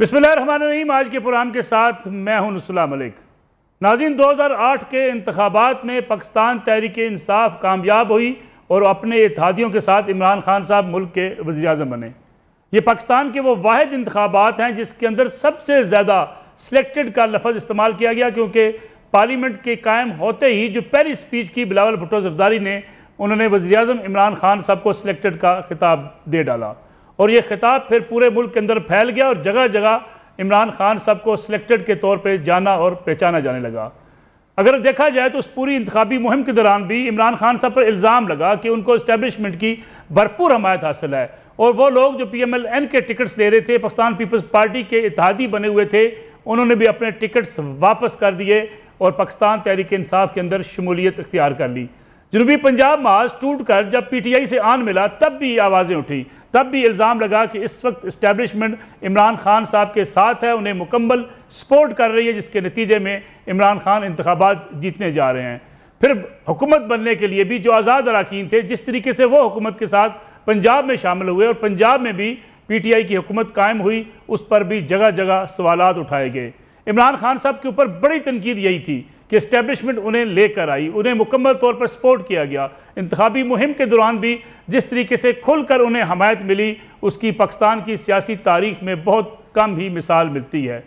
बिस्मिल्लाहिर्रहमानिर्रहीम। आज के प्रोग्राम के साथ मैं हूं नुसुल्लाह मलिक। नाज़रीन, 2008 के इंतखाबात में पाकिस्तान तहरीक-ए-इंसाफ कामयाब हुई और अपने इत्तेहादियों के साथ इमरान खान साहब मुल्क के वज़ीर-ए-आज़म बने। ये पाकिस्तान के वो वाहिद इंतखाबात हैं जिसके अंदर सबसे ज़्यादा सिलेक्टेड का लफ्ज़ इस्तेमाल किया गया, क्योंकि पार्लियामेंट के कायम होते ही जो पहली स्पीच की बिलावल भुट्टो ज़रदारी ने, उन्होंने वज़ीर-ए-आज़म इमरान खान साहब को सिलेक्टेड का खिताब दे डाला और ये खिताब फिर पूरे मुल्क के अंदर फैल गया और जगह जगह इमरान खान साहब को सिलेक्टेड के तौर पे जाना और पहचाना जाने लगा। अगर देखा जाए तो उस पूरी इंतखाबी मुहिम के दौरान भी इमरान खान साहब पर इल्ज़ाम लगा कि उनको इस्टेब्लिशमेंट की भरपूर हमायत हासिल है और वो लोग जो PMLN के टिकट्स ले रहे थे, पाकिस्तान पीपल्स पार्टी के इत्तेहादी बने हुए थे, उन्होंने भी अपने टिकट्स वापस कर दिए और पाकिस्तान तहरीक-ए-इंसाफ के अंदर शमूलियत इख्तियार कर ली। जनूबी पंजाब मास टूट कर जब PTI से आन मिला तब भी आवाज़ें उठी, तब भी इल्ज़ाम लगा कि इस वक्त इस्टेब्लिशमेंट इमरान खान साहब के साथ है, उन्हें मुकम्मल सपोर्ट कर रही है, जिसके नतीजे में इमरान खान इंतखाबात जीतने जा रहे हैं। फिर हुकूमत बनने के लिए भी जो आज़ाद अरकान थे, जिस तरीके से वो हुकूमत के साथ पंजाब में शामिल हुए और पंजाब में भी PTI की हुकूमत कायम हुई, उस पर भी जगह जगह सवालात उठाए गए। इमरान खान साहब के ऊपर बड़ी तनकीद यही थी कि इस्टेब्लिशमेंट उन्हें लेकर आई, उन्हें मुकम्मल तौर पर सपोर्ट किया गया। इंतखाबी मुहिम के दौरान भी जिस तरीके से खुलकर उन्हें हमायत मिली, उसकी पाकिस्तान की सियासी तारीख में बहुत कम ही मिसाल मिलती है।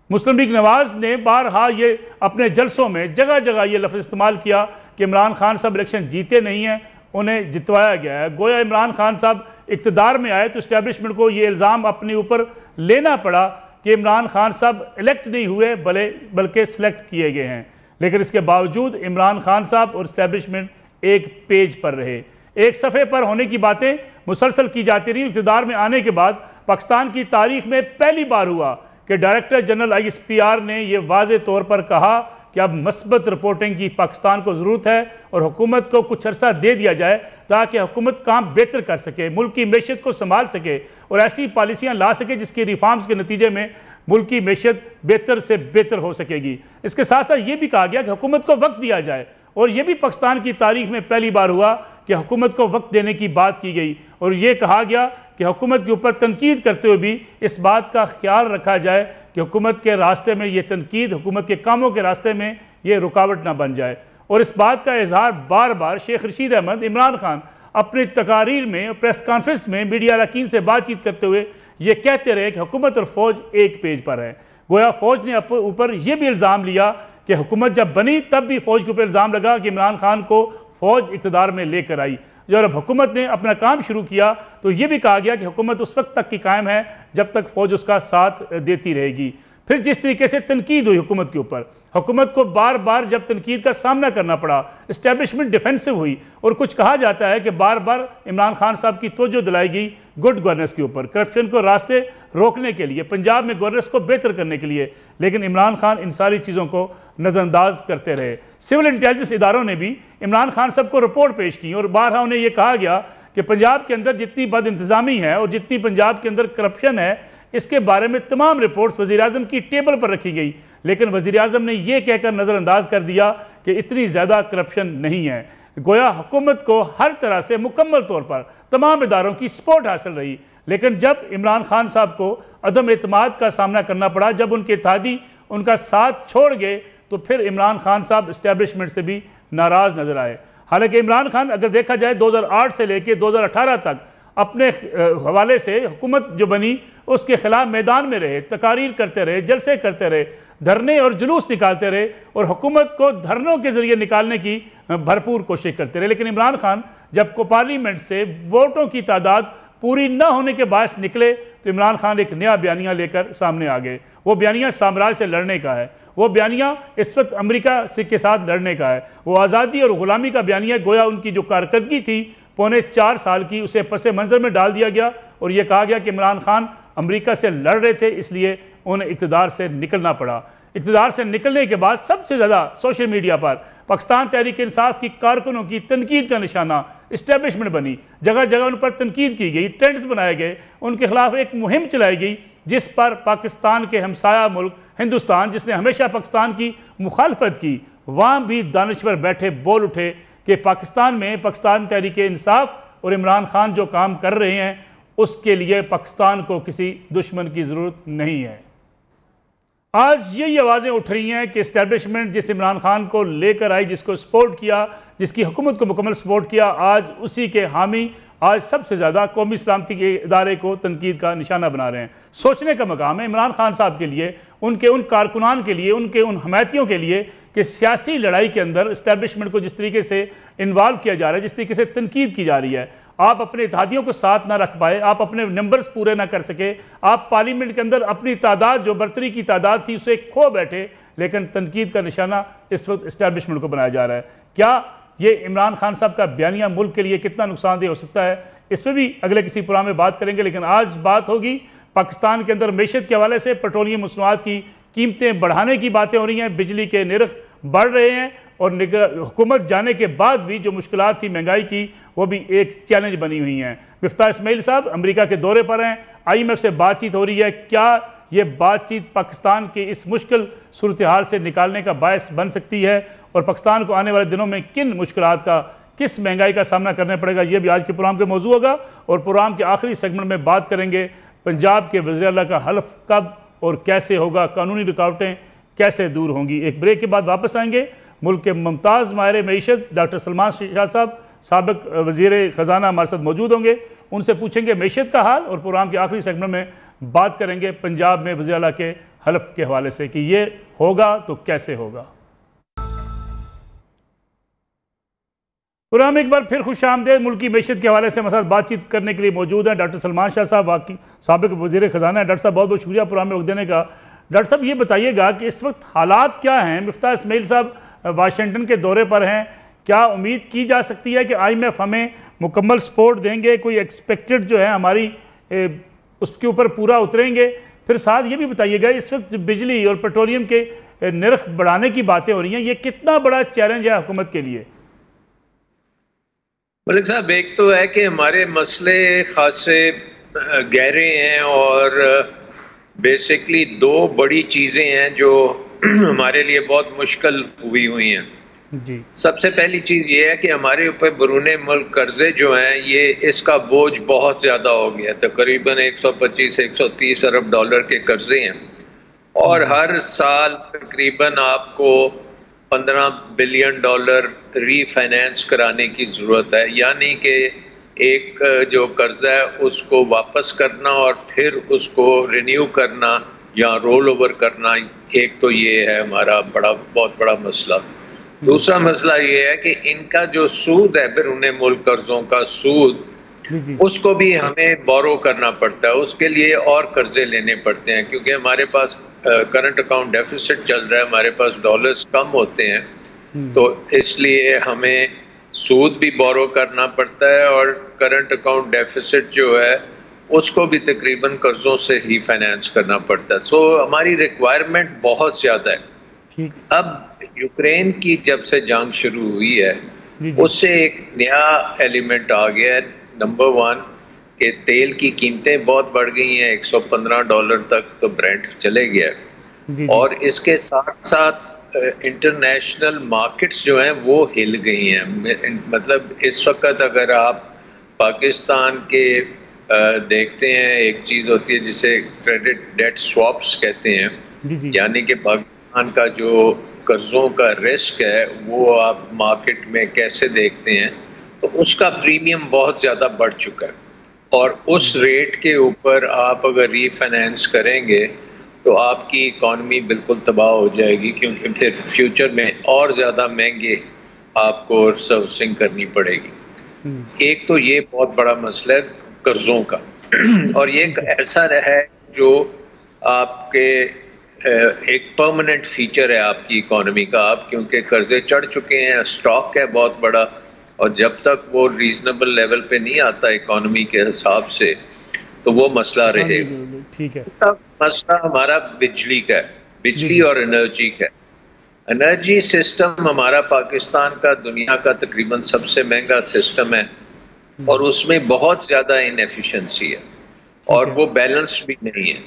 मुस्लिम लीग नवाज़ ने बारहा ये अपने जलसों में जगह जगह ये लफ्ज़ इस्तेमाल किया कि इमरान खान साहब इलेक्शन जीते नहीं हैं, उन्हें जितवाया गया है। गोया इमरान खान साहब इक़्तिदार में आए तो इस्टेब्लिशमेंट को ये इल्ज़ाम अपने ऊपर लेना पड़ा कि इमरान खान साहब इलेक्ट नहीं हुए बल्कि सिलेक्ट किए गए हैं। लेकिन इसके बावजूद इमरान खान साहब और इस्टेब्लिशमेंट एक पेज पर रहे, एक सफ़े पर होने की बातें मुसलसल की जाती रही। इक़्तिदार में आने के बाद पाकिस्तान की तारीख में पहली बार हुआ कि डायरेक्टर जनरल ISPR ने यह वाज़े तौर पर कहा कि अब मस्बत रिपोर्टिंग की पाकिस्तान को ज़रूरत है और हुकूमत को कुछ अर्सा दे दिया जाए ताकि हुकूमत काम बेहतर कर सके, मुल्क की मैशत को संभाल सके और ऐसी पॉलिसियाँ ला सके जिसके रिफॉर्म्स के नतीजे में मुल्क की मैशत बेहतर से बेहतर हो सकेगी। इसके साथ साथ ये भी कहा गया कि हुकूमत को वक्त दिया जाए और ये भी पाकिस्तान की तारीख में पहली बार हुआ कि हुकूमत को वक्त देने की बात की गई और ये कहा गया कि हुकूमत के ऊपर तनकीद करते हुए भी इस बात का ख्याल रखा जाए कि हुकूमत के रास्ते में ये तनकीद, हुकूमत के कामों के रास्ते में ये रुकावट ना बन जाए। और इस बात का इजहार बार बार शेख रशीद अहमद इमरान खान अपनी तकारीर में, प्रेस कॉन्फ्रेंस में मीडिया अरकान से बातचीत करते हुए ये कहते रहे कि हुकूमत और फौज एक पेज पर है। गोया फौज ने ऊपर यह भी इल्ज़ाम लिया कि हुकूमत जब बनी तब भी फौज के ऊपर इल्ज़ाम लगा कि इमरान खान को फौज इक़्तिदार में लेकर आई। जब हुकूमत ने अपना काम शुरू किया तो ये भी कहा गया कि हुकूमत उस वक्त तक की कायम है जब तक फौज उसका साथ देती रहेगी। फिर जिस तरीके से तनकीद हुई हुकूमत के ऊपर, हुकूमत को बार बार जब तनकीद का सामना करना पड़ा, इस्टेब्लिशमेंट डिफेंसिव हुई और कुछ कहा जाता है कि बार बार इमरान खान साहब की तवज्जो दिलाई गई गुड गवर्नेंस के ऊपर, करप्शन को रास्ते रोकने के लिए, पंजाब में गवर्नेंस को बेहतर करने के लिए, लेकिन इमरान खान इन सारी चीज़ों को नज़रअंदाज करते रहे। सिविल इंटेलिजेंस इदारों ने भी इमरान खान साहब को रिपोर्ट पेश की और बारहा उन्हें यह कहा गया कि पंजाब के अंदर जितनी बद इंतज़ामी है और जितनी पंजाब के अंदर करप्शन है, इसके बारे में तमाम रिपोर्ट्स वज़ीर-ए-आज़म की टेबल पर रखी गई, लेकिन वज़ीर-ए-आज़म ने यह कहकर नज़रअंदाज कर दिया कि इतनी ज़्यादा करप्शन नहीं है। गोया हुकूमत को हर तरह से मुकम्मल तौर पर तमाम इदारों की सपोर्ट हासिल रही, लेकिन जब इमरान खान साहब को अदम एतमाद का सामना करना पड़ा, जब उनके इत्तेहादी उनका साथ छोड़ गए, तो फिर इमरान खान साहब इस्टेब्लिशमेंट से भी नाराज़ नजर आए। हालांकि इमरान खान अगर देखा जाए 2008 से लेकर 2018 तक अपने हवाले से हुकूमत जो बनी उसके खिलाफ मैदान में रहे, तकारीर करते रहे, जलसे करते रहे, धरने और जुलूस निकालते रहे और हुकूमत को धरनों के ज़रिए निकालने की भरपूर कोशिश करते रहे। लेकिन इमरान खान जब को पार्लियामेंट से वोटों की तादाद पूरी न होने के बायस निकले तो इमरान खान एक नया बयानिया लेकर सामने आ गए। वो बयानिया साम्राज्य से लड़ने का है, वो बयानिया इस वक्त अमेरिका से के साथ लड़ने का है, वो आज़ादी और ग़ुलामी का बयानिया। गोया उनकी जो कारकर्दगी थी पौने 4 साल की, उसे पसे मंजर में डाल दिया गया और यह कहा गया कि इमरान खान अमेरिका से लड़ रहे थे, इसलिए उन्हें इक़्तिदार से निकलना पड़ा। इक़्तिदार से निकलने के बाद सबसे ज़्यादा सोशल मीडिया पर पाकिस्तान तहरीक-ए-इंसाफ की कारकुनों की तनकीद का निशाना इस्टेब्लिशमेंट बनी। जगह जगह उन पर तनकीद की गई, ट्रेंड्स बनाए गए, उनके खिलाफ एक मुहिम चलाई गई जिस पर पाकिस्तान के हमसाया मुल्क हिंदुस्तान, जिसने हमेशा पाकिस्तान की मुखालफत की, वहाँ भी दानिश्वर बैठे बोल उठे कि पाकिस्तान में पाकिस्तान तहरीक-ए-इंसाफ और इमरान खान जो काम कर रहे हैं उसके लिए पाकिस्तान को किसी दुश्मन की ज़रूरत नहीं है। आज यही आवाज़ें उठ रही हैं कि इस्टेब्लिशमेंट जिस इमरान खान को लेकर आई, जिसको सपोर्ट किया, जिसकी हुकूमत को मुकम्मल सपोर्ट किया, आज उसी के हामी आज सबसे ज़्यादा कौमी सलामती के इदारे को तनकीद का निशाना बना रहे हैं। सोचने का मकाम है इमरान खान साहब के लिए, उनके उन कारकुनान के लिए, उनके उन हमायतियों के लिए कि सियासी लड़ाई के अंदर इस्टेब्लिशमेंट को जिस तरीके से इन्वॉल्व किया जा रहा है, जिस तरीके से तनकीद की जा रही है, आप अपने इत्तेहादियों को साथ ना रख पाए, आप अपने नंबर्स पूरे ना कर सके, आप पार्लियामेंट के अंदर अपनी तादाद जो बर्तरी की तादाद थी उसे खो बैठे, लेकिन तनकीद का निशाना इस वक्त इस्टेब्लिशमेंट को बनाया जा रहा है। क्या ये इमरान खान साहब का बयानिया मुल्क के लिए कितना नुकसानदेह हो सकता है, इस पर भी अगले किसी प्रोग्राम में बात करेंगे। लेकिन आज बात होगी पाकिस्तान के अंदर मैशत के हवाले से। पेट्रोलियम मसनूआत की कीमतें बढ़ाने की बातें हो रही हैं, बिजली के निर्ख बढ़ रहे हैं और हुकूमत जाने के बाद भी जो मुश्किलात थी महंगाई की, वो भी एक चैलेंज बनी हुई हैं। मिफ्ताह इस्माइल साहब अमेरिका के दौरे पर हैं, IMF से बातचीत हो रही है। क्या ये बातचीत पाकिस्तान के इस मुश्किल सूरत हाल से निकालने का बायस बन सकती है और पाकिस्तान को आने वाले दिनों में किन मुश्किलात का, किस महंगाई का सामना करना पड़ेगा, ये भी आज के प्रोग्राम का मौजू होगा। और प्रोग्राम के आखिरी सेगमेंट में बात करेंगे पंजाब के वज़ीर आला का हल्फ कब और कैसे होगा, कानूनी रुकावटें कैसे दूर होंगी। एक ब्रेक के बाद वापस आएंगे। मुल्क के मुमताज़ माहिर मईशत डॉक्टर सलमान शाह साहब, साबिक वज़ीर ख़जाना, हमारे साथ मौजूद होंगे। उनसे पूछेंगे मईशत का हाल और प्रोग्राम के आखिरी सेगमेंट में बात करेंगे पंजाब में वज़ीर आला के हल्फ के हवाले से कि ये होगा तो कैसे होगा। प्रोग्राम एक बार फिर खुश आमदेद। मुल्क की मैशत के हवाले से हमारे साथ बातचीत करने के लिए मौजूद हैं डॉक्टर सलमान शाह साहब, साबिक वज़ीर ख़जाना है। डॉक्टर साहब बहुत बहुत शुक्रिया प्रोग्राम में वक्त देने का। डॉक्टर साहब ये बताइएगा कि इस वक्त हालात क्या हैं। मिफ्ताह इस्माइल साहब वाशिंगटन के दौरे पर हैं, क्या उम्मीद की जा सकती है कि IMF हमें मुकम्मल सपोर्ट देंगे, कोई एक्सपेक्टेड जो है हमारी उसके ऊपर पूरा उतरेंगे? फिर साथ ये भी बताइएगा इस वक्त बिजली और पेट्रोलियम के निर्ख बढ़ाने की बातें हो रही हैं, ये कितना बड़ा चैलेंज है हुकूमत के लिए? मलिक साहब, एक तो है कि हमारे मसले खासे गहरे हैं और बेसिकली दो बड़ी चीज़ें हैं जो हमारे लिए बहुत मुश्किल हुई हैं जी। सबसे पहली चीज़ ये है कि हमारे ऊपर बैरून मुल्क कर्जे जो हैं, ये इसका बोझ बहुत ज़्यादा हो गया। तकरीबन 125-130 अरब डॉलर के कर्जे हैं और हर साल तकरीबन आपको 15 बिलियन डॉलर रीफाइनेंस कराने की ज़रूरत है। यानी कि एक जो कर्जा है उसको वापस करना और फिर उसको रिन्यू करना या रोल ओवर करना, एक तो ये है हमारा बहुत बड़ा मसला। दूसरा मसला ये है कि इनका जो सूद है, बैरून मुल्क कर्जों का सूद, उसको भी हमें बोरो करना पड़ता है, उसके लिए और कर्जे लेने पड़ते हैं क्योंकि हमारे पास करंट अकाउंट डेफिसिट चल रहा है, हमारे पास डॉलर्स कम होते हैं, तो इसलिए हमें सूद भी बोरो करना पड़ता है और करंट अकाउंट डेफिसिट जो है उसको भी तकरीबन कर्जों से ही फाइनेंस करना पड़ता है। सो हमारी रिक्वायरमेंट बहुत ज़्यादा है। अब यूक्रेन की जब से जंग शुरू हुई है उससे एक नया एलिमेंट आ गया है। नंबर 1 कि तेल की कीमतें बहुत बढ़ गई हैं, 115 डॉलर तक तो ब्रेंट चले गया और इसके साथ साथ इंटरनेशनल मार्केट्स जो हैं वो हिल गई हैं। मतलब इस वक्त अगर आप पाकिस्तान के देखते हैं, एक चीज़ होती है जिसे क्रेडिट डेट स्वैप्स कहते हैं, यानी कि पाकिस्तान का जो कर्जों का रिस्क है वो आप मार्केट में कैसे देखते हैं, तो उसका प्रीमियम बहुत ज़्यादा बढ़ चुका है और उस रेट के ऊपर आप अगर रीफाइनेंस करेंगे तो आपकी इकॉनमी बिल्कुल तबाह हो जाएगी क्योंकि फिर फ्यूचर में और ज़्यादा महंगे आपको सर्विसिंग करनी पड़ेगी। एक तो ये बहुत बड़ा मसला है कर्जों का और ये ऐसा है जो आपके एक परमानेंट फीचर है आपकी इकॉनमी का। आप क्योंकि कर्जे चढ़ चुके हैं, स्टॉक है बहुत बड़ा, और जब तक वो रीजनेबल लेवल पे नहीं आता इकॉनमी के हिसाब से तो वो मसला रहेगा। ठीक है। मसला हमारा बिजली का है, बिजली और एनर्जी का। एनर्जी सिस्टम हमारा पाकिस्तान का दुनिया का तकरीबन सबसे महंगा सिस्टम है और उसमें बहुत ज़्यादा इनएफिशिएंसी है और वो बैलेंस भी नहीं है।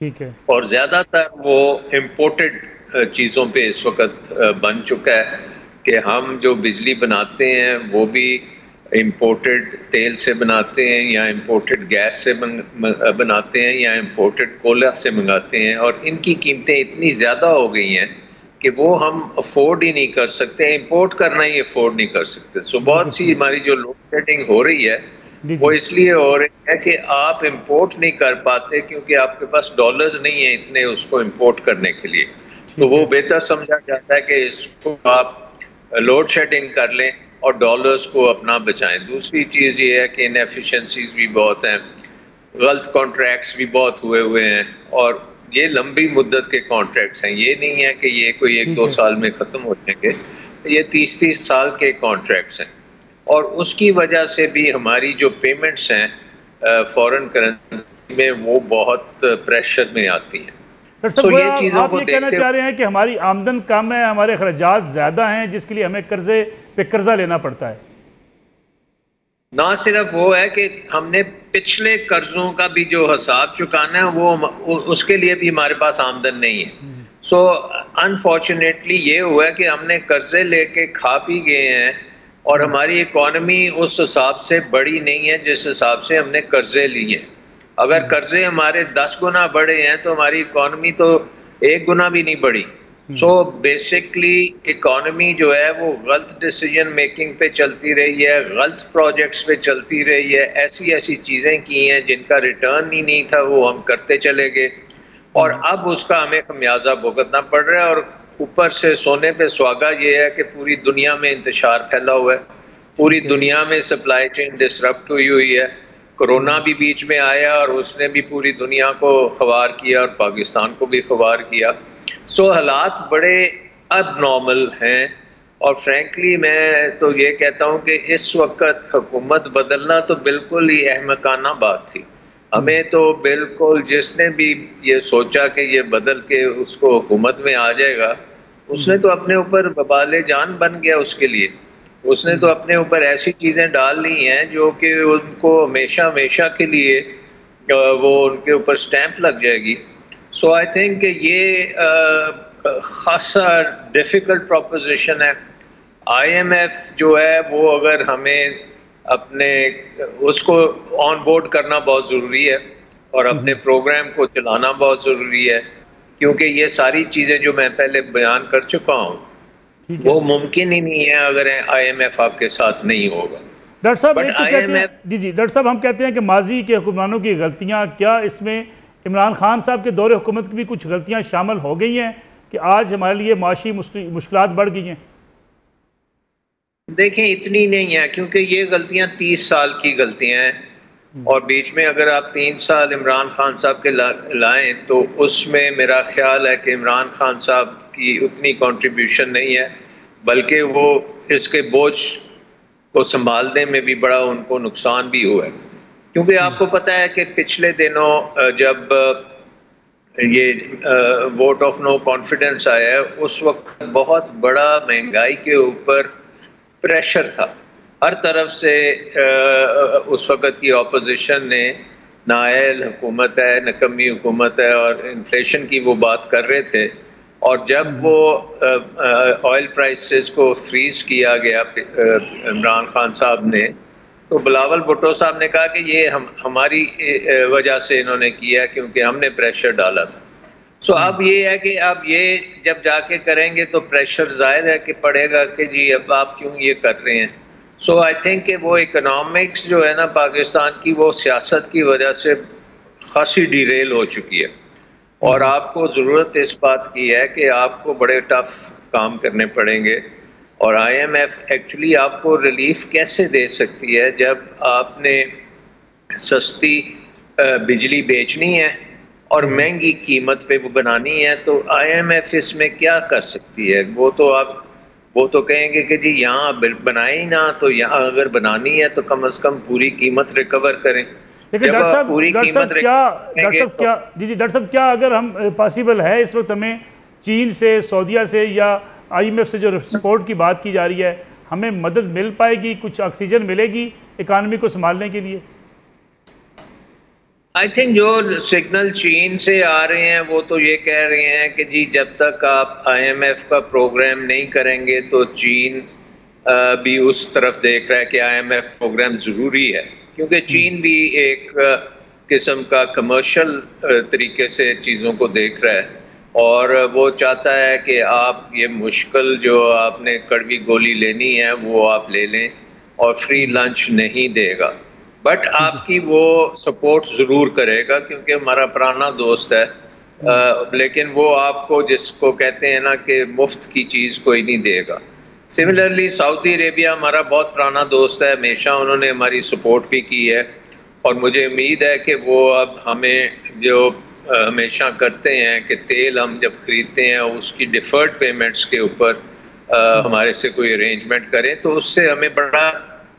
ठीक है। और ज़्यादातर वो इम्पोर्टेड चीज़ों पे इस वक्त बन चुका है कि हम जो बिजली बनाते हैं वो भी इंपोर्टेड तेल से बनाते हैं या इंपोर्टेड गैस से बनाते हैं या इंपोर्टेड कोयला से मंगाते हैं, और इनकी कीमतें इतनी ज़्यादा हो गई हैं कि वो हम अफोर्ड ही नहीं कर सकते, इंपोर्ट करना ही अफोर्ड नहीं कर सकते। सो बहुत सी हमारी जो लोड शेडिंग हो रही है वो इसलिए हो रही है कि आप इंपोर्ट नहीं कर पाते क्योंकि आपके पास डॉलर्स नहीं है इतने उसको इंपोर्ट करने के लिए। तो वो बेहतर समझा जाता है कि इसको आप लोड शेडिंग कर लें और डॉलर्स को अपना बचाएं। दूसरी चीज़ ये है कि इनएफिशिएंसीज भी बहुत हैं, गलत कॉन्ट्रैक्ट्स भी बहुत हुए हैं, और ये लंबी मुद्दत के कॉन्ट्रैक्ट्स हैं। ये नहीं है कि ये कोई 1-2 साल में ख़त्म हो जाएंगे, ये 30-30 साल के कॉन्ट्रैक्ट्स हैं, और उसकी वजह से भी हमारी जो पेमेंट्स हैं फॉरेन करेंसी में वो बहुत प्रेशर में आती हैं। तो ये चीज़ों को कहना चाह रहे हैं कि हमारी आमदन कम है, हमारे अखराजात ज़्यादा हैं, जिसके लिए हमें कर्जे पे कर्जा लेना पड़ता है। ना सिर्फ वो है कि हमने पिछले कर्जों का भी जो हिसाब चुकाना है वो उसके लिए भी हमारे पास आमदन नहीं है। सो अनफॉर्चुनेटली ये हुआ है कि हमने कर्जे लेके खा पी गए हैं और हमारी इकॉनमी उस हिसाब से बड़ी नहीं है जिस हिसाब से हमने कर्जे लिए। अगर कर्जे हमारे 10 गुना बढ़े हैं तो हमारी इकॉनमी तो 1 गुना भी नहीं बढ़ी। सो बेसिकली इकॉनमी जो है वो गलत डिसीजन मेकिंग पे चलती रही है, गलत प्रोजेक्ट्स पे चलती रही है, ऐसी ऐसी चीज़ें की हैं जिनका रिटर्न ही नहीं था, वो हम करते चले गए और अब उसका हमें खमियाजा भुगतना पड़ रहा है। और ऊपर से सोने पे सुहागा ये है कि पूरी दुनिया में इंतशार फैला हुआ है, पूरी दुनिया में सप्लाई चेन डिसरप्ट हुई है। कोरोना भी बीच में आया और उसने भी पूरी दुनिया को ख्वार किया और पाकिस्तान को भी ख्वार किया। सो हालात बड़े अबनॉर्मल हैं और फ्रैंकली मैं तो ये कहता हूँ कि इस वक्त हुकूमत बदलना तो बिल्कुल ही अहमकाना बात थी। हमें तो बिल्कुल जिसने भी ये सोचा कि ये बदल के उसको हुकूमत में आ जाएगा, उसने तो अपने ऊपर बबाले जान बन गया। उसके लिए उसने तो अपने ऊपर ऐसी चीज़ें डाल ली हैं जो कि उनको हमेशा हमेशा के लिए वो उनके ऊपर स्टैंप लग जाएगी। सो आई थिंक ये खासा डिफ़िकल्ट प्रोपोजिशन है। IMF जो है वो अगर हमें अपने उसको ऑन बोर्ड करना बहुत ज़रूरी है और अपने प्रोग्राम को चलाना बहुत ज़रूरी है, क्योंकि ये सारी चीज़ें जो मैं पहले बयान कर चुका हूँ वो मुमकिन ही नहीं है अगर IMF आपके साथ नहीं होगा। डॉक्टर साहब एक तो कहते हैं, जी डॉक्टर साहब हम कहते हैं कि माजी के हुक्मरानों की गलतियाँ, क्या इसमें इमरान खान साहब के दौरे हुकूमत की भी कुछ गलतियाँ शामिल हो गई हैं कि आज हमारे लिए माशी मुश्किलात बढ़ गई हैं? देखें इतनी नहीं है, क्योंकि ये गलतियां 30 साल की गलतियां हैं और बीच में अगर आप 3 साल इमरान खान साहब के लाएं तो उसमें मेरा ख्याल है कि इमरान खान साहब की उतनी कंट्रीब्यूशन नहीं है, बल्कि वो इसके बोझ को संभालने में भी बड़ा उनको नुकसान भी हुआ है। क्योंकि आपको पता है कि पिछले दिनों जब ये वोट ऑफ नो कॉन्फिडेंस आया है उस वक्त बहुत बड़ा महंगाई के ऊपर प्रेशर था हर तरफ से। उस वक्त की ऑपोजिशन ने नाअहल हुकूमत है, नकम्मी हुकूमत है और इन्फ्लेशन की वो बात कर रहे थे। और जब वो ऑयल प्राइसेस को फ्रीज किया गया इमरान खान साहब ने, तो बिलावल भुट्टो साहब ने कहा कि ये हमारी वजह से इन्होंने किया क्योंकि हमने प्रेशर डाला था। सो अब ये है कि अब ये जब जाके करेंगे तो प्रेशर जाहिर है कि पड़ेगा कि जी अब आप क्यों ये कर रहे हैं। सो आई थिंक कि वो इकोनॉमिक्स जो है ना पाकिस्तान की, वो सियासत की वजह से खासी डिरेल हो चुकी है और आपको ज़रूरत इस बात की है कि आपको बड़े टफ काम करने पड़ेंगे। और IMF एक्चुअली आपको रिलीफ कैसे दे सकती है जब आपने सस्ती बिजली बेचनी है और महंगी कीमत पे वो बनानी है, तो IMF इसमें क्या कर सकती है? वो तो कहेंगे कि जी यहाँ बनाए ही ना, तो यहाँ अगर बनानी है तो कम से कम पूरी कीमत रिकवर करें। डॉक्टर साहब क्या अगर हम पॉसिबल है इस वक्त हमें चीन से, सऊदीया से या IMF से जो सपोर्ट की बात की जा रही है, हमें मदद मिल पाएगी, कुछ ऑक्सीजन मिलेगी इकानमी को संभालने के लिए? आई थिंक जो सिग्नल चीन से आ रहे हैं वो तो ये कह रहे हैं कि जी जब तक आप IMF का प्रोग्राम नहीं करेंगे तो चीन भी उस तरफ देख रहा है कि IMF प्रोग्राम ज़रूरी है, क्योंकि चीन भी एक किस्म का कमर्शियल तरीके से चीज़ों को देख रहा है और वो चाहता है कि आप ये मुश्किल जो आपने कड़वी गोली लेनी है वो आप ले लें और फ्री लंच नहीं देगा, बट आपकी वो सपोर्ट ज़रूर करेगा क्योंकि हमारा पुराना दोस्त है। लेकिन वो आपको जिसको कहते हैं ना कि मुफ्त की चीज़ कोई नहीं देगा। सिमिलरली सऊदी अरेबिया हमारा बहुत पुराना दोस्त है, हमेशा उन्होंने हमारी सपोर्ट भी की है और मुझे उम्मीद है कि वो अब हमें जो हमेशा करते हैं कि तेल हम जब खरीदते हैं उसकी डिफर्ड पेमेंट्स के ऊपर हमारे से कोई अरेंजमेंट करें तो उससे हमें बड़ा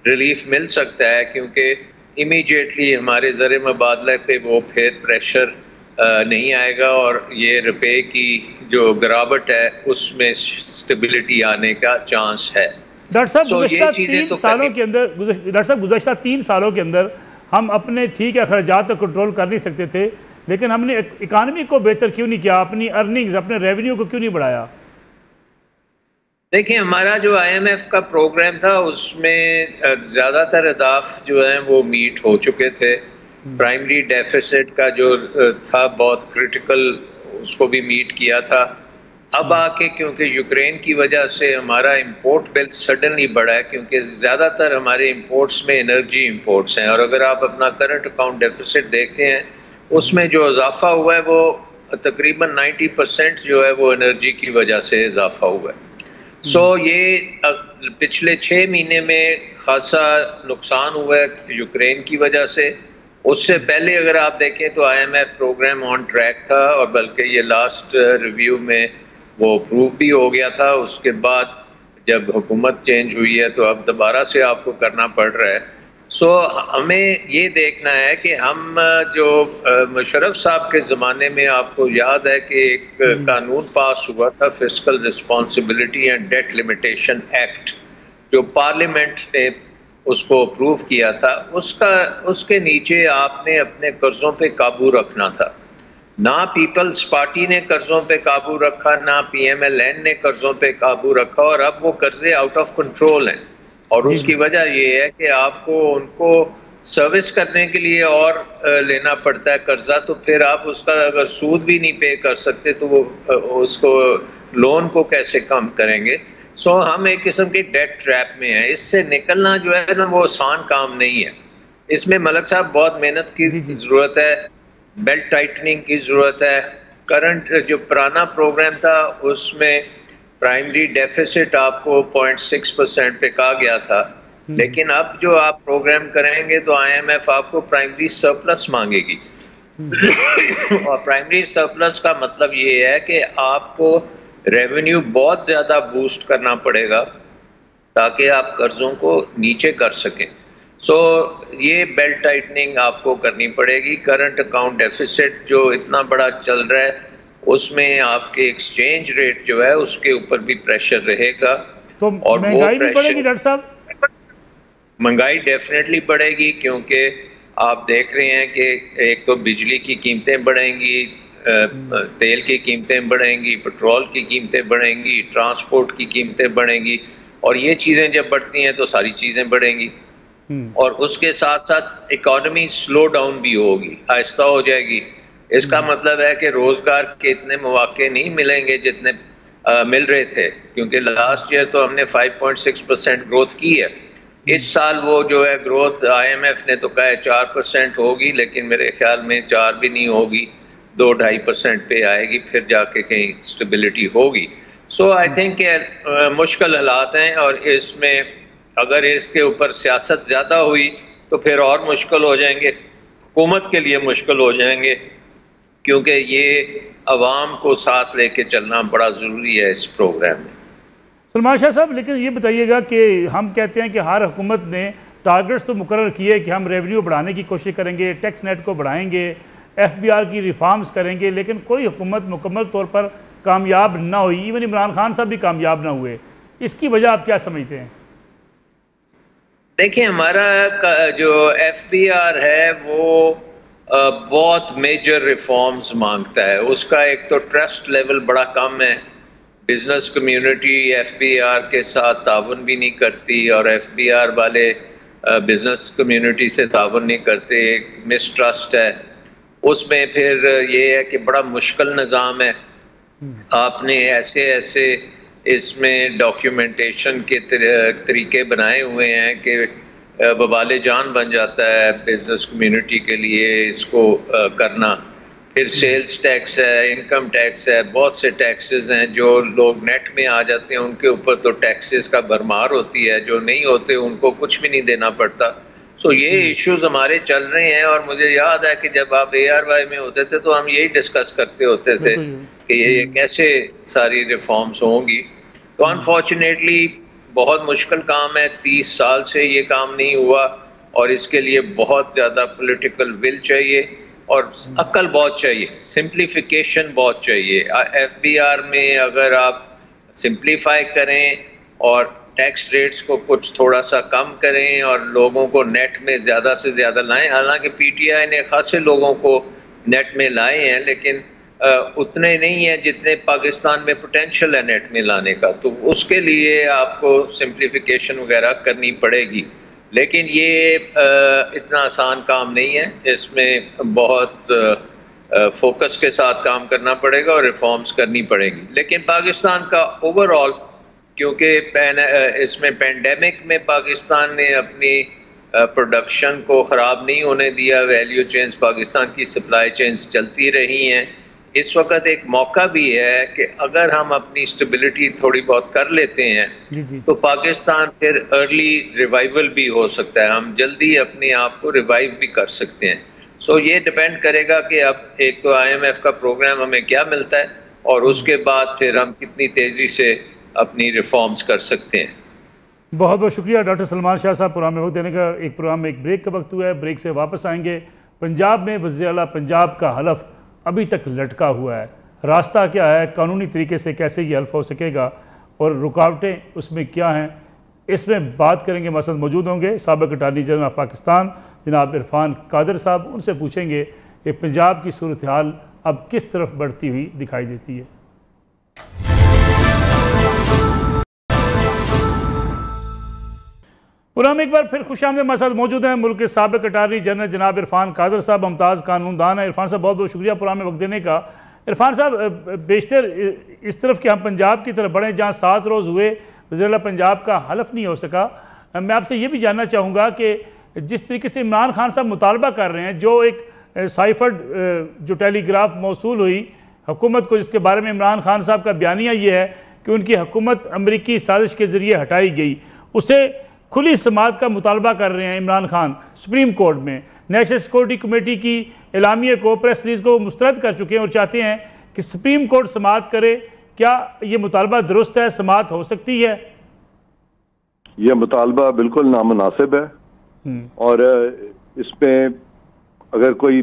रिलीफ मिल सकता है, क्योंकि इमीडिएटली हमारे ज़र मुबादला पे वो फिर प्रेशर नहीं आएगा और ये रुपए की जो गिरावट है उसमें स्टेबिलिटी आने का चांस है। डॉक्टर साहब गुज़श्ता 3 सालों के अंदर गुज़श्ता 3 सालों के अंदर हम अपने ठीक है अखराजात को कंट्रोल कर नहीं सकते थे, लेकिन हमने इकानमी को बेहतर क्यों नहीं किया, अपनी अर्निंग्स अपने रेवेन्यू को क्यों नहीं बढ़ाया? देखिए हमारा जो IMF का प्रोग्राम था उसमें ज़्यादातर अहदाफ जो हैं वो मीट हो चुके थे। प्राइमरी डेफिसिट का जो था बहुत क्रिटिकल, उसको भी मीट किया था। अब आके क्योंकि यूक्रेन की वजह से हमारा इंपोर्ट बिल सडनली बढ़ा है, क्योंकि ज़्यादातर हमारे इंपोर्ट्स में एनर्जी इंपोर्ट्स हैं और अगर आप अपना करंट अकाउंट डेफिसिट देखते हैं उसमें जो इजाफा हुआ है वो तकरीबन 90% जो है वो एनर्जी की वजह से इजाफा हुआ है। सो ये पिछले 6 महीने में खासा नुकसान हुआ है यूक्रेन की वजह से। उससे पहले अगर आप देखें तो IMF प्रोग्राम ऑन ट्रैक था और बल्कि ये लास्ट रिव्यू में वो अप्रूव भी हो गया था। उसके बाद जब हुकूमत चेंज हुई है तो अब दोबारा से आपको करना पड़ रहा है। सो हमें ये देखना है कि हम जो मुशर्रफ साहब के ज़माने में आपको याद है कि एक कानून पास हुआ था fiscal responsibility and debt limitation act, जो पार्लियामेंट ने उसको अप्रूव किया था। उसके नीचे आपने अपने कर्जों पे काबू रखना था। ना पीपल्स पार्टी ने कर्जों पे काबू रखा, ना PMLN ने कर्जों पे काबू रखा और अब वो कर्जे आउट ऑफ कंट्रोल हैं और उसकी वजह ये है कि आपको उनको सर्विस करने के लिए और लेना पड़ता है कर्जा, तो फिर आप उसका अगर सूद भी नहीं पे कर सकते तो वो उसको लोन को कैसे कम करेंगे। सो हम एक किस्म के डेट ट्रैप में हैं। इससे निकलना जो है ना वो आसान काम नहीं है। इसमें मलक साहब बहुत मेहनत की ज़रूरत है, बेल्ट टाइटनिंग की ज़रूरत है। करंट जो पुराना प्रोग्राम था उसमें प्राइमरी डेफिसिट आपको 0.6% पे कहा गया था, लेकिन अब जो आप प्रोग्राम करेंगे तो IMF आपको प्राइमरी सरप्लस मांगेगी और प्राइमरी सरप्लस का मतलब ये है कि आपको रेवेन्यू बहुत ज़्यादा बूस्ट करना पड़ेगा ताकि आप कर्जों को नीचे कर सकें। सो ये बेल्ट टाइटनिंग आपको करनी पड़ेगी। करंट अकाउंट डेफिसिट जो इतना बड़ा चल रहा है उसमें आपके एक्सचेंज रेट जो है उसके ऊपर भी प्रेशर रहेगा। तो और महंगाई भी बढ़ेगी डॉक्टर साहब? महंगाई डेफिनेटली बढ़ेगी, क्योंकि आप देख रहे हैं कि एक तो बिजली की कीमतें बढ़ेंगी, तेल की कीमतें बढ़ेंगी, पेट्रोल की कीमतें बढ़ेंगी, ट्रांसपोर्ट की कीमतें बढ़ेंगी और ये चीज़ें जब बढ़ती हैं तो सारी चीज़ें बढ़ेंगी और उसके साथ साथ इकॉनमी स्लो डाउन भी होगी, आहिस्ता हो जाएगी। इसका मतलब है कि रोजगार के इतने मौके नहीं मिलेंगे जितने मिल रहे थे, क्योंकि लास्ट ईयर तो हमने 5.6% ग्रोथ की है। इस साल वो जो है ग्रोथ IMF ने तो कहा है 4% होगी, लेकिन मेरे ख्याल में 4 भी नहीं होगी, 2-2.5% पे आएगी, फिर जाके कहीं स्टेबिलिटी होगी। सो आई थिंक मुश्किल हालात हैं और इसमें अगर इसके ऊपर सियासत ज़्यादा हुई तो फिर और मुश्किल हो जाएंगे, हुकूमत के लिए मुश्किल हो जाएंगे, क्योंकि ये अवाम को साथ लेके चलना बड़ा ज़रूरी है इस प्रोग्राम में। सलमान शाह साहब, लेकिन ये बताइएगा कि हम कहते हैं कि हर हुकूमत ने टारगेट्स तो मुकर्रर किए कि हम रेवेन्यू बढ़ाने की कोशिश करेंगे, टैक्स नेट को बढ़ाएंगे, FBR की रिफॉर्म्स करेंगे, लेकिन कोई हुकूमत मुकम्मल तौर पर कामयाब ना हुई। इवन इमरान खान साहब भी कामयाब ना हुए। इसकी वजह आप क्या समझते हैं? देखिए हमारा जो FBR है वो बहुत मेजर रिफॉर्म्स मांगता है। उसका एक तो ट्रस्ट लेवल बड़ा कम है, बिजनेस कम्युनिटी FBR के साथ ताउन भी नहीं करती और FBR वाले बिजनेस कम्युनिटी से ताउन नहीं करते, एक मिसट्रस्ट है उसमें। फिर ये है कि बड़ा मुश्किल निज़ाम है, आपने ऐसे ऐसे इसमें डॉक्यूमेंटेशन के तरीके बनाए हुए हैं कि बवाले जान बन जाता है बिजनेस कम्युनिटी के लिए इसको करना। फिर सेल्स टैक्स है, इनकम टैक्स है, बहुत से टैक्सेस हैं जो लोग नेट में आ जाते हैं उनके ऊपर तो टैक्सेस का भरमार होती है, जो नहीं होते उनको कुछ भी नहीं देना पड़ता। सो ये इश्यूज हमारे चल रहे हैं और मुझे याद है कि जब आप ARY में होते थे तो हम यही डिस्कस करते होते थे कि ये कैसे सारी रिफॉर्म्स होंगी। तो अनफॉर्चुनेटली बहुत मुश्किल काम है, 30 साल से ये काम नहीं हुआ और इसके लिए बहुत ज़्यादा पॉलिटिकल विल चाहिए और अक्ल बहुत चाहिए, सिंप्लीफिकेशन बहुत चाहिए। FBR में अगर आप सिंप्लीफाई करें और टैक्स रेट्स को कुछ थोड़ा सा कम करें और लोगों को नेट में ज़्यादा से ज़्यादा लाएं, हालांकि PTI ने खासे लोगों को नेट में लाए हैं लेकिन उतने नहीं है जितने पाकिस्तान में पोटेंशियल है नेट में लाने का, तो उसके लिए आपको सिंप्लीफिकेशन वगैरह करनी पड़ेगी। लेकिन ये इतना आसान काम नहीं है, इसमें बहुत फोकस के साथ काम करना पड़ेगा और रिफॉर्म्स करनी पड़ेंगी। लेकिन पाकिस्तान का ओवरऑल, क्योंकि इसमें पेंडेमिक में पाकिस्तान ने अपनी प्रोडक्शन को ख़राब नहीं होने दिया, वैल्यू चेन्स पाकिस्तान की सप्लाई चेन्स चलती रही हैं। इस वक्त एक मौका भी है कि अगर हम अपनी स्टेबिलिटी थोड़ी बहुत कर लेते हैं तो पाकिस्तान फिर अर्ली रिवाइवल भी हो सकता है, हम जल्दी अपने आप को रिवाइव भी कर सकते हैं। सो ये डिपेंड करेगा कि अब एक तो IMF का प्रोग्राम हमें क्या मिलता है और उसके बाद फिर हम कितनी तेज़ी से अपनी रिफॉर्म्स कर सकते हैं। बहुत बहुत शुक्रिया डॉक्टर सलमान शाह साहब प्रोग्राम में वक्त देने का। एक प्रोग्राम में एक ब्रेक का वक्त हुआ है, ब्रेक से वापस आएंगे। पंजाब में वज़ीर आला पंजाब का हलफ अभी तक लटका हुआ है, रास्ता क्या है, कानूनी तरीके से कैसे ये हल्फ हो सकेगा और रुकावटें उसमें क्या हैं, इसमें बात करेंगे। हमारे साथ मौजूद होंगे साबिक़ अटॉर्नी जनरल ऑफ पाकिस्तान जनाब इरफान कादर साहब, उनसे पूछेंगे कि पंजाब की सूरत हाल अब किस तरफ बढ़ती हुई दिखाई देती है। प्रोग्राम एक बार फिर खुशामदीद, हमारे साथ मौजूद हैं मुल्क के साबिक़ अटॉर्नी जनरल जनाब इरफान कादर साहब, मुमताज़ कानूनदान है। इरफान साहब बहुत बहुत शुक्रिया प्रोग्राम में वक्त देने का। इरफान साहब, बेशतर इस तरफ कि हम पंजाब की तरफ बढ़ें जहाँ 7 रोज़ हुए वज़ीर आला पंजाब का हलफ नहीं हो सका, मैं आपसे ये भी जानना चाहूँगा कि जिस तरीके से इमरान खान साहब मुतालबा कर रहे हैं, जो एक साइफर्ड जो टेलीग्राफ मौसूल हुई हुकूमत को, जिसके बारे में इमरान खान साहब का बयानिया ये है कि उनकी हुकूमत अमरीकी साजिश के ज़रिए हटाई गई, उसे खुली समाअत का मुतालबा कर रहे हैं इमरान खान सुप्रीम कोर्ट में। नेशनल सिक्योरिटी कमेटी की एलामिया को, प्रेस रिलीज को मुस्तरद कर चुके हैं और चाहते हैं कि सुप्रीम कोर्ट समाअत करे। क्या ये मुतालबा दुरुस्त है, समाअत हो सकती है? यह मुतालबा बिल्कुल नामुनासिब है और इसमें अगर कोई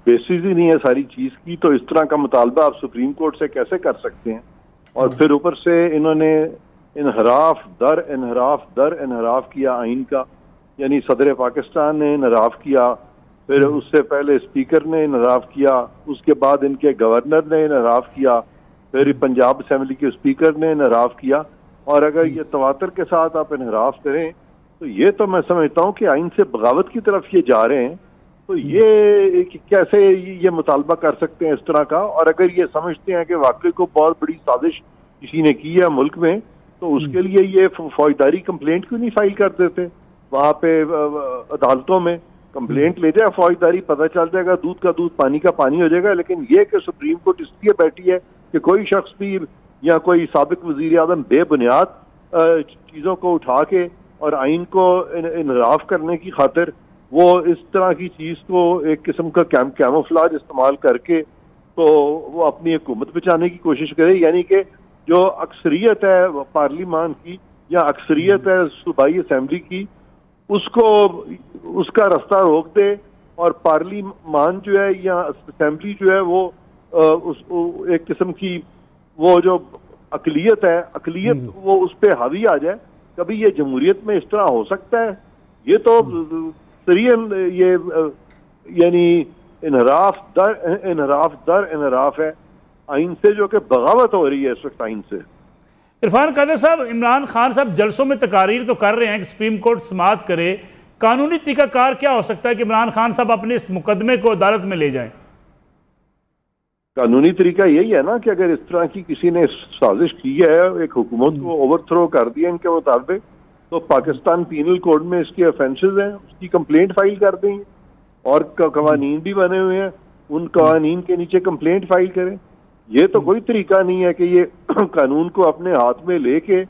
बेसिस ही नहीं है सारी चीज़ की तो इस तरह का मुतालबा आप सुप्रीम कोर्ट से कैसे कर सकते हैं। और फिर ऊपर से इन्होंने इनहराफ दर इनहराफ किया आइन का, यानी सदर पाकिस्तान ने इनहराफ किया, फिर उससे पहले स्पीकर ने इनहराफ किया, उसके बाद इनके गवर्नर ने इनहराफ किया, फिर पंजाब असेंबली के स्पीकर ने इनहराफ किया। और अगर ये तवातर के साथ आप इनहराफ करें तो ये तो मैं समझता हूँ कि आइन से बगावत की तरफ ये जा रहे हैं। तो ये कैसे ये मुतालबा कर सकते हैं इस तरह का। और अगर ये समझते हैं कि वाकई को बहुत बड़ी साजिश किसी ने की है मुल्क में तो उसके लिए ये फौजदारी कंप्लेंट क्यों नहीं फाइल कर देते, वहाँ पे अदालतों में कंप्लेंट ले जाए, फौजदारी पता चल जाएगा, दूध का दूध पानी का पानी हो जाएगा। लेकिन ये कि सुप्रीम कोर्ट इसलिए बैठी है कि कोई शख्स भी या कोई साबिक वजीर आज़म बेबुनियाद चीज़ों को उठा के और आइन को इनराफ करने की खातिर वो इस तरह की चीज़ को एक किस्म का कैमोफ्लाज इस्तेमाल करके तो वो अपनी हुकूमत बचाने की कोशिश करे। यानी कि जो अक्सरियत है पार्लिमान की या अक्सरियत है सूबाई असेंबली की, उसको उसका रास्ता रोक दे और पार्लिमान जो है या असेंबली जो है वो एक किस्म की वो जो अकलियत है, अकलियत वो उस पर हावी आ जाए। कभी ये जमहूरियत में इस तरह हो सकता है? ये तो सरियन ये यानी इनहराफ दर इनहराफ है आइन से, जो कि बगावत हो रही है इस वक्त आइन से। इरफान कादर साहब, इमरान खान साहब जलसों में तकारीर तो कर रहे हैं कि सुप्रीम कोर्ट समाअत करे, कानूनी तरीकाकार क्या हो सकता है कि इमरान खान साहब अपने इस मुकदमे को अदालत में ले जाएं? कानूनी तरीका यही है ना कि अगर इस तरह की किसी ने साजिश की है, एक हुकूमत को ओवरथ्रो कर दिया इनके मुताबिक, तो पाकिस्तान पीनल कोड में इसके ऑफेंसेस हैं, उसकी कंप्लेंट फाइल कर देंगे और कवानीन भी बने हुए हैं, उन कवानीन के नीचे कंप्लेंट फाइल करें। ये तो कोई तरीका नहीं है कि ये कानून को अपने हाथ में लेके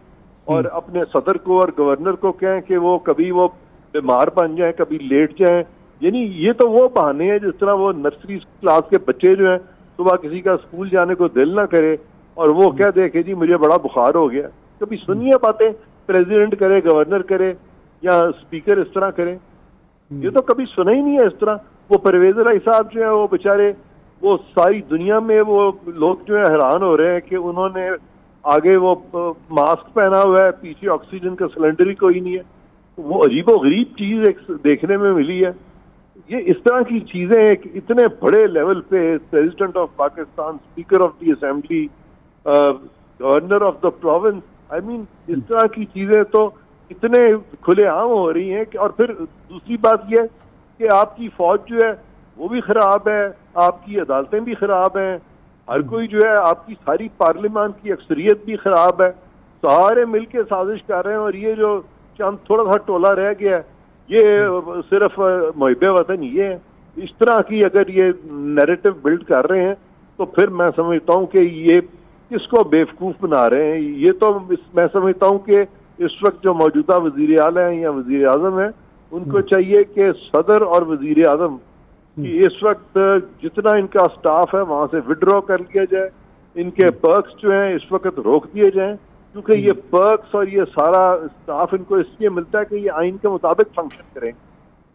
और अपने सदर को और गवर्नर को कहें कि वो कभी वो बीमार बन जाए, कभी लेट जाए। यानी ये तो वो बहाने हैं जिस तरह वो नर्सरी क्लास के बच्चे जो हैं सुबह किसी का स्कूल जाने को दिल ना करे और वो कह दे कि जी मुझे बड़ा बुखार हो गया। कभी सुनिए बातें, प्रेसिडेंट करे, गवर्नर करे या स्पीकर इस तरह करे, ये तो कभी सुना ही नहीं है इस तरह। वो परवेज इलाही साहब जो है वो बेचारे, वो सारी दुनिया में वो लोग जो है हैरान हो रहे हैं कि उन्होंने आगे वो मास्क पहना हुआ है, पीछे ऑक्सीजन का सिलेंडर ही कोई नहीं है। वो अजीबो गरीब चीज एक देखने में मिली है। ये इस तरह की चीजें एक इतने बड़े लेवल पे president of Pakistan, speaker of the assembly, governor of the province, I mean इस तरह की चीजें तो इतने खुलेआम हो रही हैं कि, और फिर दूसरी बात यह कि आपकी फौज जो है वो भी खराब है, आपकी अदालतें भी खराब हैं, हर कोई जो है, आपकी सारी पार्लियामान की अक्सरियत भी खराब है, सारे मिलके साजिश कर रहे हैं और ये जो चंद थोड़ा सा टोला रह गया है, ये सिर्फ मुहिब वतन ये है। इस तरह की अगर ये नैरेटिव बिल्ड कर रहे हैं तो फिर मैं समझता हूँ कि ये किसको बेवकूफ़ बना रहे हैं। ये तो मैं समझता हूँ कि इस वक्त जो मौजूदा वज़ीर आला हैं या वज़ीर आज़म हैं, उनको चाहिए कि सदर और वज़ीर आज़म कि इस वक्त जितना इनका स्टाफ है वहाँ से विड्रॉ कर लिया जाए, इनके पर्क्स जो हैं इस वक्त रोक दिए जाएं, क्योंकि ये पर्क्स और ये सारा स्टाफ इनको इसलिए मिलता है कि ये आइन के मुताबिक फंक्शन करें।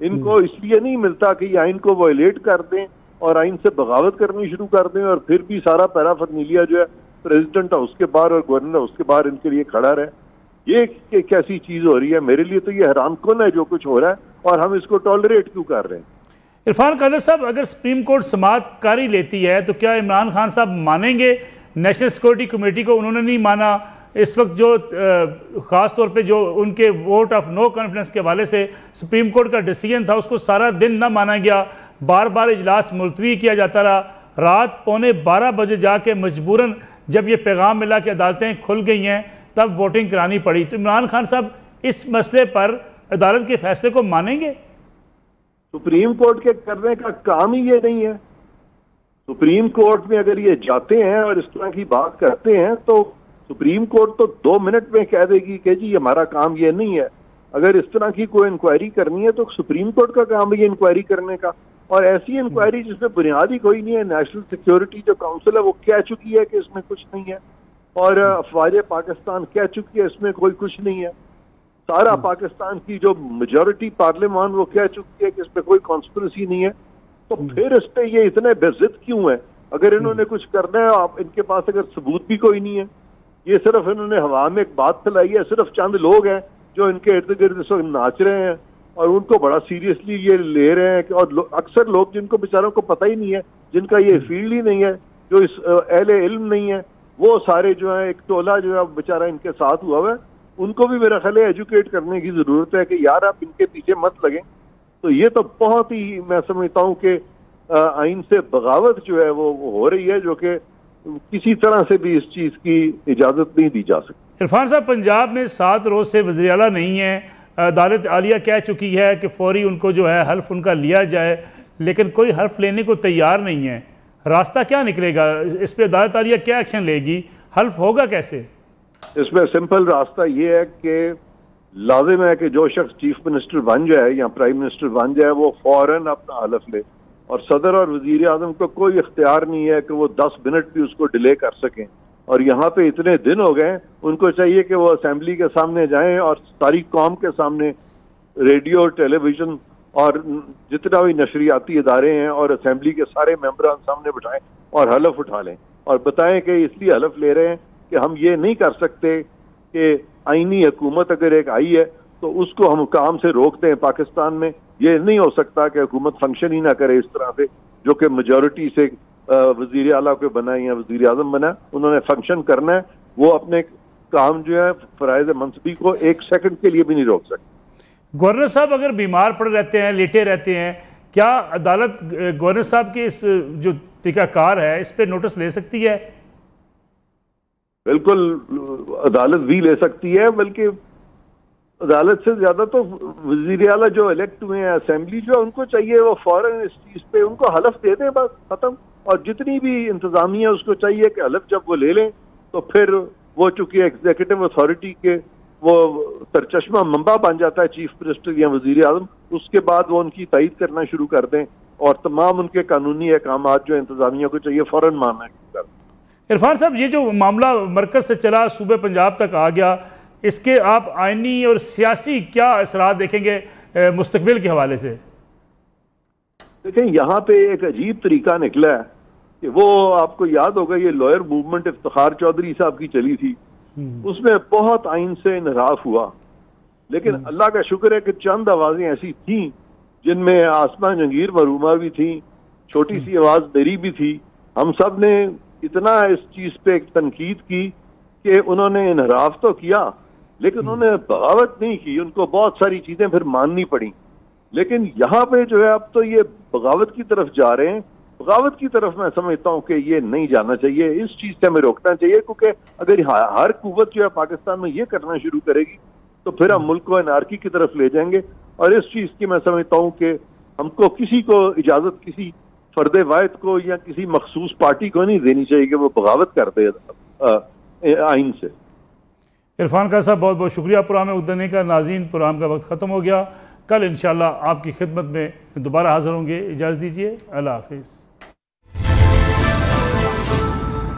इनको इसलिए नहीं मिलता कि ये आइन को वायलेट कर दें और आइन से बगावत करनी शुरू कर दें और फिर भी सारा पैराफर्नीलिया जो है प्रेसिडेंट हाउस के बाहर और गवर्नर हाउस के बाहर इनके लिए खड़ा रहे। ये कैसी चीज हो रही है? मेरे लिए तो ये हैरानकुन है जो कुछ हो रहा है और हम इसको टॉलरेट क्यों कर रहे हैं। इरफान कादर साहब, अगर सुप्रीम कोर्ट समाअत कर ही लेती है तो क्या इमरान खान साहब मानेंगे? नेशनल सिक्योरिटी कमेटी को उन्होंने नहीं माना। इस वक्त जो ख़ास तौर पे जो उनके वोट ऑफ नो कॉन्फिडेंस के हवाले से सुप्रीम कोर्ट का डिसीजन था, उसको सारा दिन ना माना गया, बार बार इजलास मुलतवी किया जाता रहा। रात 11:15 बजे जाके मजबूरन जब ये पैगाम मिला कि अदालतें खुल गई हैं तब वोटिंग करानी पड़ी। तो इमरान खान साहब इस मसले पर अदालत के फैसले को मानेंगे? सुप्रीम कोर्ट के करने का काम ही ये नहीं है। सुप्रीम कोर्ट में अगर ये जाते हैं और इस तरह की बात करते हैं तो सुप्रीम कोर्ट तो 2 मिनट में कह देगी कि जी हमारा काम ये नहीं है। अगर इस तरह की कोई इंक्वायरी करनी है तो सुप्रीम कोर्ट का काम है ये इंक्वायरी करने का, और ऐसी इंक्वायरी जिसमें बुनियाद ही कोई नहीं है। नेशनल सिक्योरिटी जो काउंसिल है वो कह चुकी है कि इसमें कुछ नहीं है, और अफवाज पाकिस्तान कह चुकी है इसमें कोई कुछ नहीं है। सारा पाकिस्तान की जो मेजॉरिटी पार्लियामान वो कह चुकी है कि इसमें कोई कॉन्स्पिरेसी नहीं है। तो फिर इस पे ये इतने बेइज्जत क्यों है? अगर इन्होंने कुछ करना है, आप इनके पास अगर सबूत भी कोई नहीं है, ये सिर्फ इन्होंने हवा में एक बात फैलाई है। सिर्फ चंद लोग हैं जो इनके इर्द गिर्द इस वक्त नाच रहे हैं और उनको बड़ा सीरियसली ये ले रहे हैं। और अक्सर लोग जिनको बेचारों को पता ही नहीं है, जिनका ये फील्ड ही नहीं है, जो इस अहले इल्म नहीं है, वो सारे जो है एक टोला जो है बेचारा इनके साथ हुआ है, उनको भी मेरा ख्याल है एजुकेट करने की जरूरत है कि यार आप इनके पीछे मत लगें। तो ये तो बहुत ही मैं समझता हूँ कि आइन से बगावत जो है वो हो रही है, जो कि किसी तरह से भी इस चीज़ की इजाज़त नहीं दी जा सकती। इरफान साहब, पंजाब में 7 रोज़ से वज़ीर आला नहीं है। अदालत आलिया कह चुकी है कि फौरी उनको जो है हल्फ उनका लिया जाए, लेकिन कोई हल्फ लेने को तैयार नहीं है। रास्ता क्या निकलेगा? इस पर अदालत आलिया क्या एक्शन लेगी? हल्फ होगा कैसे? इसमें सिंपल रास्ता ये है कि लाजिम है कि जो शख्स चीफ मिनिस्टर बन जाए या प्राइम मिनिस्टर बन जाए वो फौरन अपना हल्फ ले, और सदर और वजीर आजम को कोई इख्तियार नहीं है कि वो 10 मिनट भी उसको डिले कर सकें। और यहाँ पे इतने दिन हो गए, उनको चाहिए कि वो असेंबली के सामने जाएं और सारी कौम के सामने रेडियो, टेलीविजन और जितना भी नशरियाती इदारे हैं और असेंबली के सारे मेंबरान सामने बिठाएं और हलफ उठा लें और बताएं कि इसलिए हलफ ले रहे हैं कि हम ये नहीं कर सकते कि आईनी हुकूमत अगर एक आई है तो उसको हम काम से रोक दें। पाकिस्तान में ये नहीं हो सकता कि हुकूमत फंक्शन ही ना करे इस तरह से, जो कि मेजॉरिटी से वजीर आला को बनाए या वजीर आजम बनाए, उन्होंने फंक्शन करना है। वो अपने काम जो है फराइज मनसबी को 1 सेकंड के लिए भी नहीं रोक सकते। गवर्नर साहब अगर बीमार पड़ रहते हैं, लेटे रहते हैं, क्या अदालत गवर्नर साहब के इस जो तरीकाकार है इस पे नोटिस ले सकती है? बिल्कुल अदालत भी ले सकती है, बल्कि अदालत से ज्यादा तो वजीर आला जो इलेक्ट हुए हैं, असेंबली जो उनको चाहिए वो फौरन इस चीज पे उनको हलफ दे दें, बस खत्म। और जितनी भी इंतजामिया उसको चाहिए कि हलफ जब वो ले लें तो फिर वो चूंकि एग्जीक्यूटिव अथॉरिटी के वो सरचश्मा मंबा बन जाता है चीफ मिनिस्टर या वजीर आजम, उसके बाद वो उनकी तायद करना शुरू कर दें और तमाम उनके कानूनी अहकाम जो इंतजामिया को चाहिए फौरन मानना शुरू कर दें। इरफान साहब, ये जो मामला मरकज से चला सूबे पंजाब तक आ गया, इसके आप आइनी और सियासी क्या असरात देखेंगे मुस्तकबिल के हवाले से? देखें, यहाँ पे एक अजीब तरीका निकला है कि वो आपको याद होगा ये लॉयर मूवमेंट इफ्तिखार चौधरी साहब की चली थी, उसमें बहुत आइन से इनहराफ हुआ, लेकिन अल्लाह का शुक्र है कि चंद आवाजें ऐसी थी जिनमें आसमा जंगीर मरूमा भी थी, छोटी सी आवाज मेरी भी थी। हम सब ने इतना इस चीज पे तनकीद की कि उन्होंने इनहराफ तो किया लेकिन उन्होंने बगावत नहीं की, उनको बहुत सारी चीजें फिर माननी पड़ी। लेकिन यहाँ पे जो है अब तो ये बगावत की तरफ जा रहे हैं। बगावत की तरफ मैं समझता हूँ कि ये नहीं जाना चाहिए, इस चीज से हमें रोकना चाहिए, क्योंकि अगर हर कुव्वत जो है पाकिस्तान में ये करना शुरू करेगी तो फिर हम मुल्क को एनार्की की तरफ ले जाएंगे। और इस चीज की मैं समझता हूँ कि हमको किसी को इजाजत किसी फर्द वाहिद को या किसी मखसूस पार्टी को नहीं देनी चाहिए कि वो बगावत कर दे आइन से। इरफान खान साहब, बहुत बहुत शुक्रिया प्रोग्राम में उतरने का। नाज़रीन, प्रोग्राम का वक्त ख़त्म हो गया। कल इंशाअल्लाह आपकी खिदमत में दोबारा हाज़िर होंगे। इजाज़त दीजिए, अल्लाह हाफ़िज़।